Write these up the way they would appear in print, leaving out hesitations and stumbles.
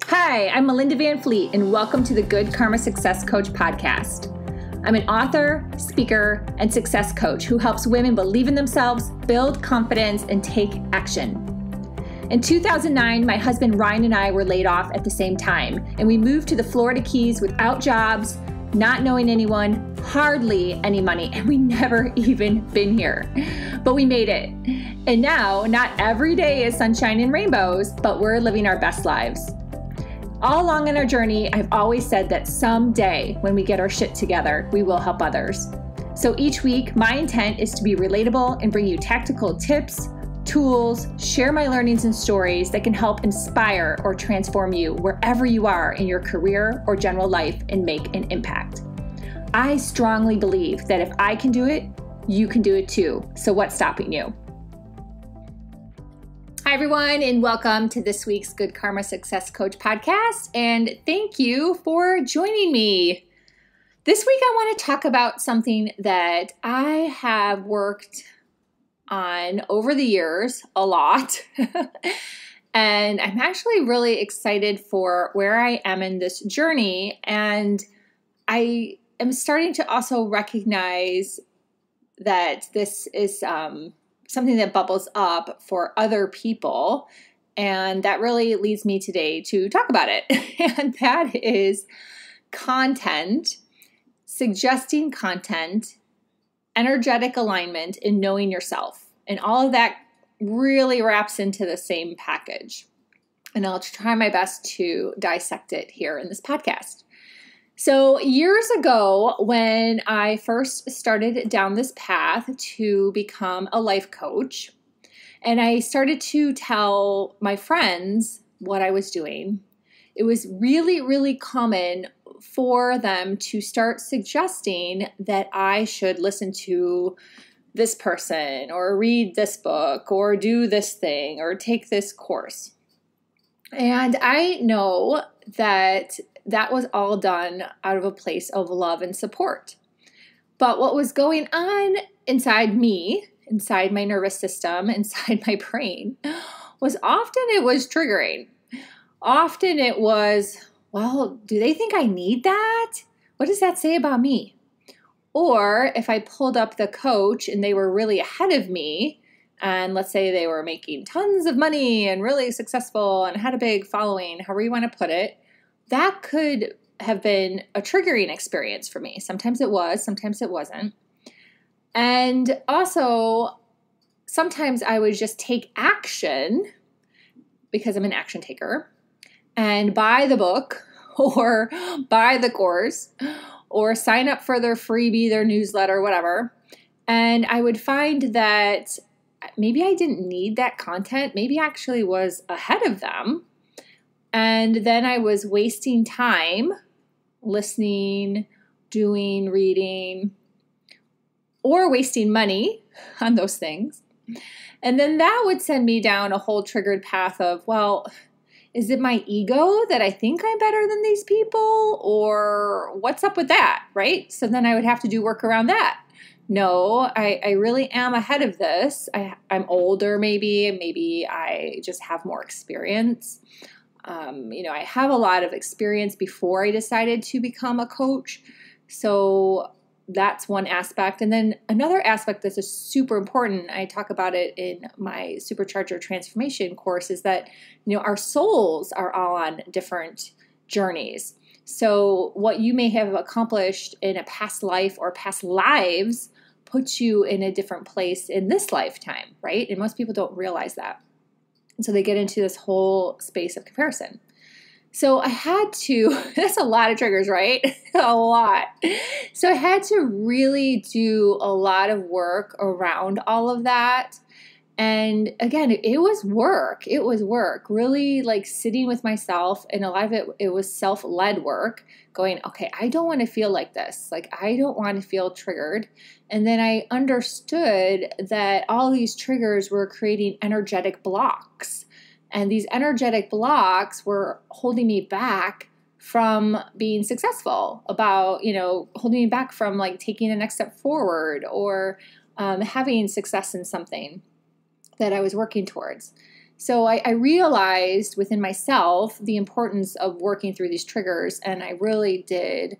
Hi, I'm Melinda Van Fleet, and welcome to the Good Karma Success Coach podcast. I'm an author, speaker, and success coach who helps women believe in themselves, build confidence, and take action. In 2009, my husband Ryan and I were laid off at the same time, and we moved to the Florida Keys without jobs, not knowing anyone, hardly any money, and we never even been here. But we made it. And now, not every day is sunshine and rainbows, but we're living our best lives. All along in our journey, I've always said that someday when we get our shit together, we will help others. So each week, my intent is to be relatable and bring you tactical tips, tools, share my learnings and stories that can help inspire or transform you wherever you are in your career or general life and make an impact. I strongly believe that if I can do it, you can do it too. So what's stopping you? Hi, everyone, and welcome to this week's Good Karma Success Coach podcast. And thank you for joining me. This week, I want to talk about something that I have worked on over the years a lot. And I'm actually really excited for where I am in this journey. And I am starting to also recognize that this is something that bubbles up for other people. And that really leads me today to talk about it. And that is content, suggesting content, energetic alignment, and knowing yourself. And all of that really wraps into the same package. And I'll try my best to dissect it here in this podcast. So years ago, when I first started down this path to become a life coach, and I started to tell my friends what I was doing, it was really, really common for them to start suggesting that I should listen to this person or read this book or do this thing or take this course. And I know that was all done out of a place of love and support. But what was going on inside me, inside my nervous system, inside my brain, was often it was triggering. Often it was, well, do they think I need that? What does that say about me? Or if I pulled up the coach and they were really ahead of me, and let's say they were making tons of money and really successful and had a big following, however you want to put it, that could have been a triggering experience for me. Sometimes it was, sometimes it wasn't. And also, sometimes I would just take action because I'm an action taker and buy the book or buy the course or sign up for their freebie, their newsletter, whatever. And I would find that maybe I didn't need that content. Maybe I actually was ahead of them. And then I was wasting time listening, doing, reading, or wasting money on those things. And then that would send me down a whole triggered path of, well, is it my ego that I think I'm better than these people? Or what's up with that, right? So then I would have to do work around that. No, I really am ahead of this. I'm older maybe I just have more experience. I have a lot of experience before I decided to become a coach. So that's one aspect. And then another aspect that's just super important, I talk about it in my Supercharger Transformation course, is that, our souls are all on different journeys. So what you may have accomplished in a past life or past lives puts you in a different place in this lifetime, right? And most people don't realize that. And so they get into this whole space of comparison. So I had to, that's a lot of triggers, right? A lot. So I had to really do a lot of work around all of that. And again, it was work. It was work, really like sitting with myself. And a lot of it was self-led work, going, okay, I don't want to feel like this. Like, I don't want to feel triggered. And then I understood that all these triggers were creating energetic blocks. And these energetic blocks were holding me back from being successful, about, holding me back from like taking the next step forward or having success in something that I was working towards. So I realized within myself the importance of working through these triggers, and I really did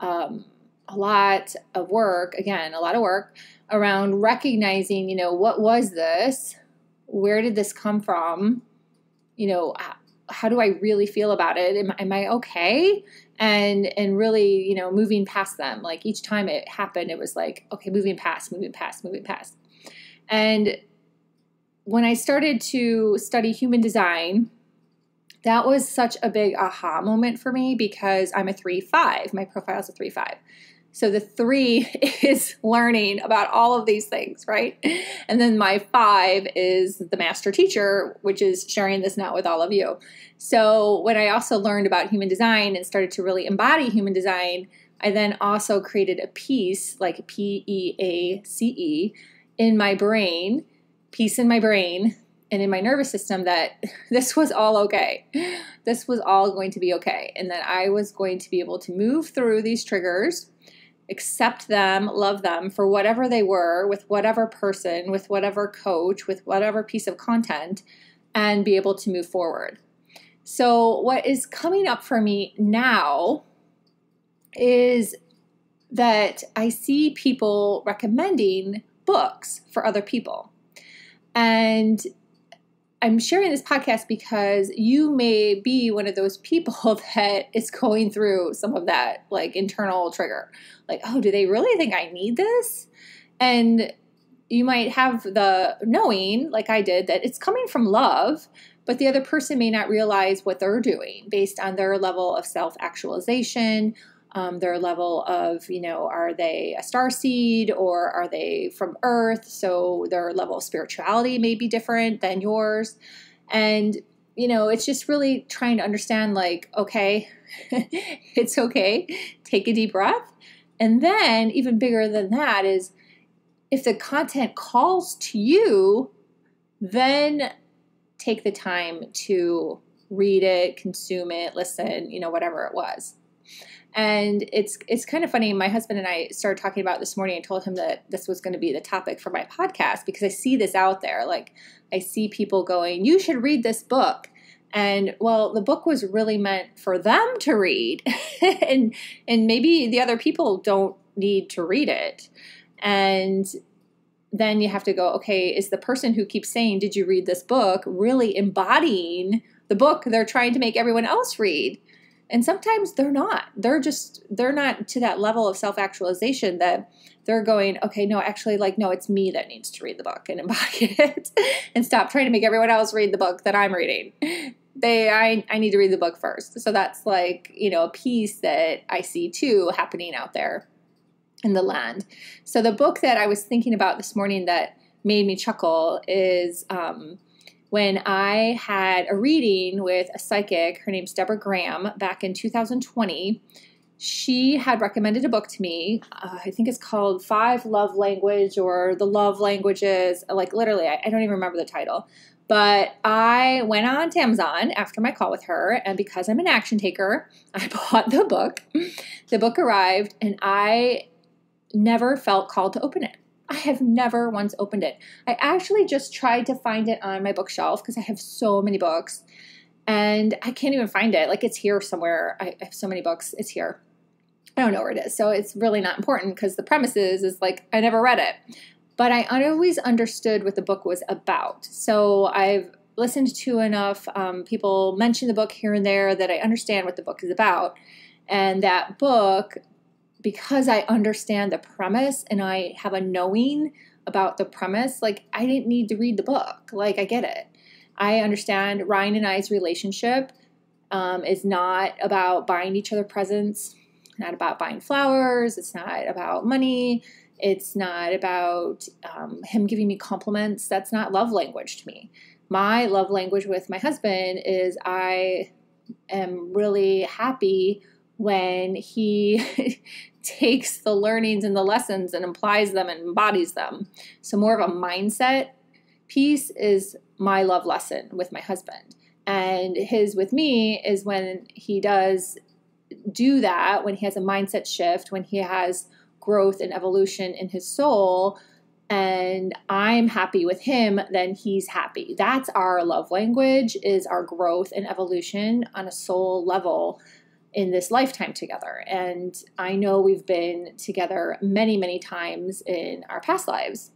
a lot of work around recognizing, what was this? Where did this come from? How do I really feel about it? Am I okay? And really, moving past them. Like each time it happened, it was like, okay, moving past. And when I started to study human design, that was such a big aha moment for me because I'm a 3/5. My profile is a 3/5. So the 3 is learning about all of these things, right? And then my 5 is the master teacher, which is sharing this now with all of you. So when I also learned about human design and started to really embody human design, I then also created a piece, like PEACE, in my brain, peace in my brain and in my nervous system, that this was all okay. This was all going to be okay. And that I was going to be able to move through these triggers, accept them, love them for whatever they were, with whatever person, with whatever coach, with whatever piece of content, and be able to move forward. So what is coming up for me now is that I see people recommending books for other people. And I'm sharing this podcast because you may be one of those people that is going through some of that like internal trigger. Like, oh, do they really think I need this? And you might have the knowing, like I did, that it's coming from love, but the other person may not realize what they're doing based on their level of self-actualization, their level of, are they a starseed or are they from Earth? So their level of spirituality may be different than yours. And, it's just really trying to understand like, okay, it's okay. Take a deep breath. And then even bigger than that is if the content calls to you, then take the time to read it, consume it, listen, whatever it was. And it's kind of funny. My husband and I started talking about it this morning. I told him that this was going to be the topic for my podcast because I see this out there. Like I see people going, you should read this book. And well, the book was really meant for them to read. and maybe the other people don't need to read it. And then you have to go, okay, is the person who keeps saying, did you read this book, really embodying the book they're trying to make everyone else read? And sometimes they're not. They're not to that level of self-actualization that they're going, okay, no, actually, no, it's me that needs to read the book and embody it and stop trying to make everyone else read the book that I'm reading. I need to read the book first. So that's like, a piece that I see too happening out there in the land. So the book that I was thinking about this morning that made me chuckle is when I had a reading with a psychic. Her name's Deborah Graham back in 2020. She had recommended a book to me. I think it's called 5 Love Language or The Love Languages. Like literally, I don't even remember the title. But I went on to Amazon after my call with her, and because I'm an action taker, I bought the book. The book arrived, and I never felt called to open it. I have never once opened it. I actually just tried to find it on my bookshelf because I have so many books and I can't even find it. Like it's here somewhere. I have so many books. It's here. I don't know where it is. So it's really not important because the premise is like I never read it. But I always understood what the book was about. So I've listened to enough people mention the book here and there that I understand what the book is about. And that book, because I understand the premise and I have a knowing about the premise, like I didn't need to read the book. Like I get it. I understand Ryan and I's relationship is not about buying each other presents, not about buying flowers. It's not about money. It's not about him giving me compliments. That's not love language to me. My love language with my husband is I am really happy when he takes the learnings and the lessons and applies them and embodies them. So more of a mindset piece is my love lesson with my husband. And his with me is when he does do that, when he has a mindset shift, when he has growth and evolution in his soul, and I'm happy with him, then he's happy. That's our love language, is our growth and evolution on a soul level in this lifetime together. And I know we've been together many, many times in our past lives.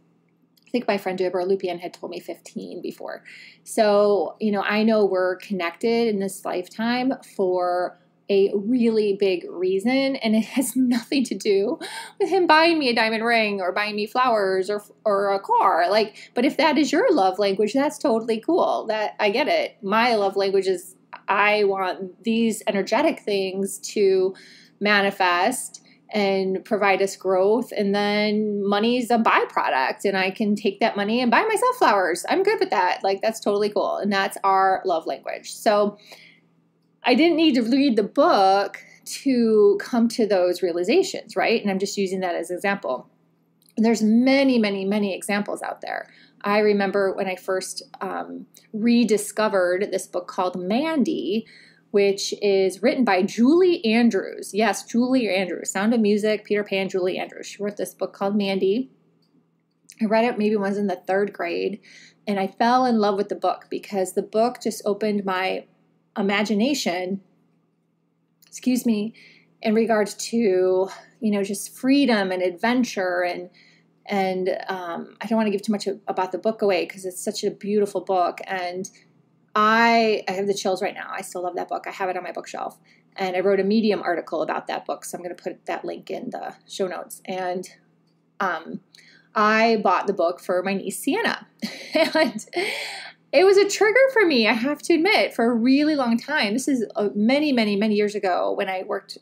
I think my friend Deborah Lupian had told me 15 before. So, I know we're connected in this lifetime for a really big reason, and it has nothing to do with him buying me a diamond ring or buying me flowers or a car. But if that is your love language, that's totally cool. That I get it. My love language is I want these energetic things to manifest and provide us growth, and then money's a byproduct, and I can take that money and buy myself flowers. I'm good with that. That's totally cool, and that's our love language. So I didn't need to read the book to come to those realizations, right? And I'm just using that as an example. And there's many, many, many examples out there. I remember when I first rediscovered this book called Mandy, which is written by Julie Andrews. Yes, Julie Andrews. Sound of Music, Peter Pan, Julie Andrews. She wrote this book called Mandy. I read it maybe when I was in the 3rd grade, and I fell in love with the book because the book just opened my imagination, in regards to, just freedom and adventure. And I don't want to give too much about the book away because it's such a beautiful book. And I have the chills right now. I still love that book. I have it on my bookshelf. And I wrote a Medium article about that book, so I'm going to put that link in the show notes. And I bought the book for my niece, Sienna. And it was a trigger for me, I have to admit, for a really long time. This is many, many, many years ago when I worked,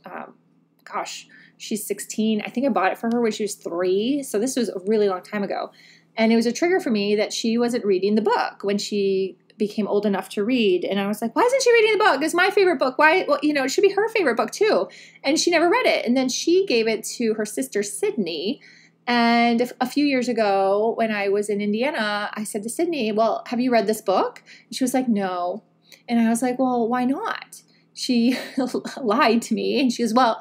she's 16. I think I bought it for her when she was 3. So this was a really long time ago. And it was a trigger for me that she wasn't reading the book when she became old enough to read. And I was like, why isn't she reading the book? It's my favorite book. Why? Well, it should be her favorite book too. And she never read it. And then she gave it to her sister, Sydney. And a few years ago, when I was in Indiana, I said to Sydney, well, have you read this book? And she was like, no. And I was like, well, why not? She lied to me. And she goes, well,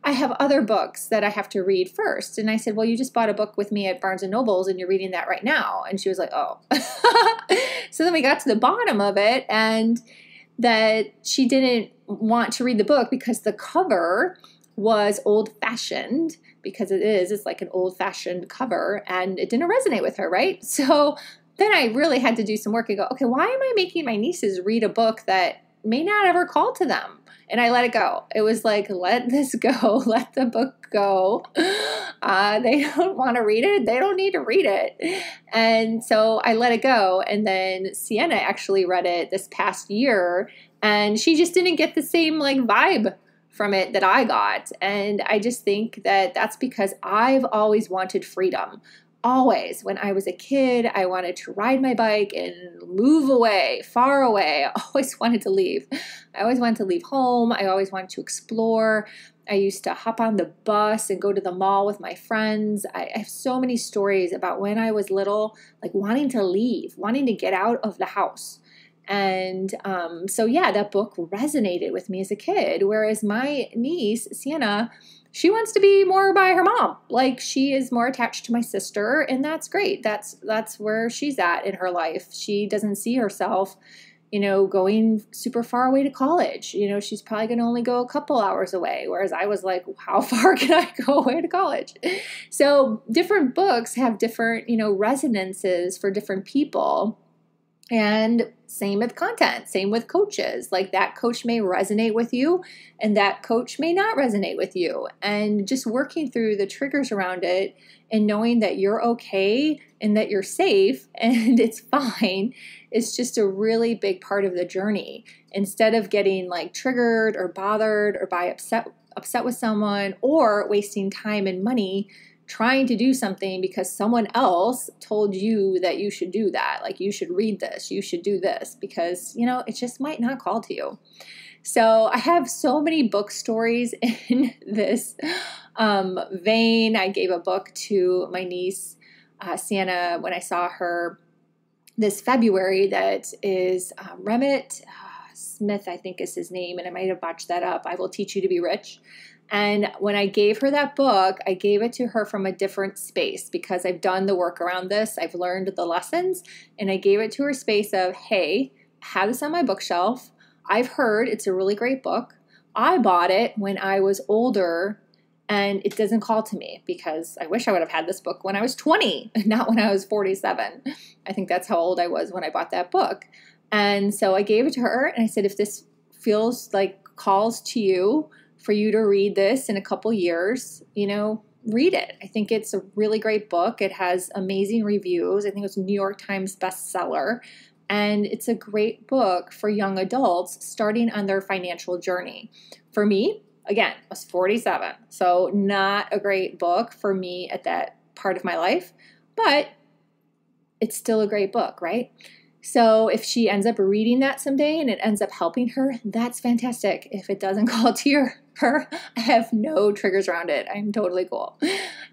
I have other books that I have to read first. And I said, well, you just bought a book with me at Barnes & Noble's and you're reading that right now. And she was like, oh. So then we got to the bottom of it, and that she didn't want to read the book because the cover was old-fashioned, because it's like an old-fashioned cover, and it didn't resonate with her, right? So then I really had to do some work and go, okay, why am I making my nieces read a book that may not ever call to them? And I let it go. It was like, let this go. Let the book go. They don't want to read it. They don't need to read it. And so I let it go. And then Sienna actually read it this past year, and she just didn't get the same vibe from it that I got. And I just think that that's because I've always wanted freedom. Always. When I was a kid, I wanted to ride my bike and move away, far away. I always wanted to leave. I always wanted to leave home. I always wanted to explore. I used to hop on the bus and go to the mall with my friends. I have so many stories about when I was little, wanting to leave, wanting to get out of the house. And so that book resonated with me as a kid. Whereas my niece, Sienna, she wants to be more by her mom. She is more attached to my sister, and that's great. That's where she's at in her life. She doesn't see herself, going super far away to college. She's probably going to only go a couple hours away. Whereas I was like, how far can I go away to college? So different books have different, resonances for different people. And same with content, same with coaches. That coach may resonate with you and that coach may not resonate with you. And just working through the triggers around it and knowing that you're okay and that you're safe and it's fine is just a really big part of the journey. Instead of getting triggered or bothered or upset with someone or wasting time and money trying to do something because someone else told you that you should do that. You should read this, you should do this, because, it just might not call to you. So I have so many book stories in this vein. I gave a book to my niece, Sienna, when I saw her this February that is Remit. Smith, I think is his name, and I might have botched that up. I Will Teach You to Be Rich. And when I gave her that book, I gave it to her from a different space because I've done the work around this. I've learned the lessons, and I gave it to her space of, hey, I have this on my bookshelf. I've heard it's a really great book. I bought it when I was older, and it doesn't call to me because I wish I would have had this book when I was 20, not when I was 47. I think that's how old I was when I bought that book. And so I gave it to her, and I said, if this feels like calls to you for you to read this in a couple years, read it. I think it's a really great book. It has amazing reviews. I think it was a New York Times bestseller. And it's a great book for young adults starting on their financial journey. For me, again, I was 47, so not a great book for me at that part of my life, but it's still a great book, right? So if she ends up reading that someday and it ends up helping her, that's fantastic. If it doesn't call to her, I have no triggers around it. I'm totally cool.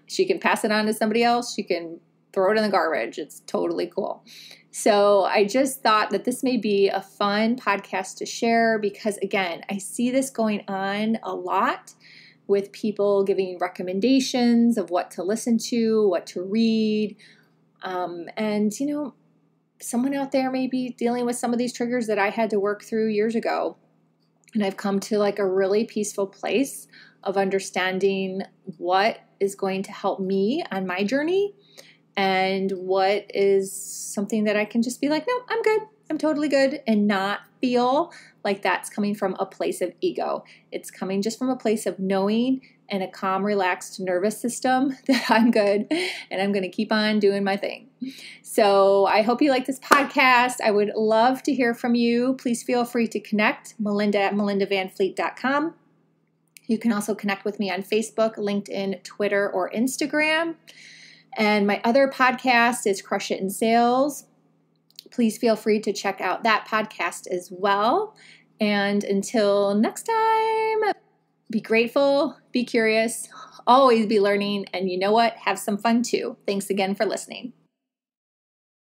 She can pass it on to somebody else. She can throw it in the garbage. It's totally cool. So I just thought that this may be a fun podcast to share because, again, I see this going on a lot with people giving recommendations of what to listen to, what to read. Someone out there may be dealing with some of these triggers that I had to work through years ago. And I've come to like a really peaceful place of understanding what is going to help me on my journey and what is something that I can just be like, no, I'm good. I'm totally good, and not feel like that's coming from a place of ego. It's coming just from a place of knowing and a calm, relaxed nervous system that I'm good and I'm going to keep on doing my thing. So I hope you like this podcast. I would love to hear from you. Please feel free to connect, Melinda@melindavanfleet.com. You can also connect with me on Facebook, LinkedIn, Twitter, or Instagram. And my other podcast is Crush It in Sales. Please feel free to check out that podcast as well. And until next time, be grateful, be curious, always be learning, and you know what? Have some fun too. Thanks again for listening.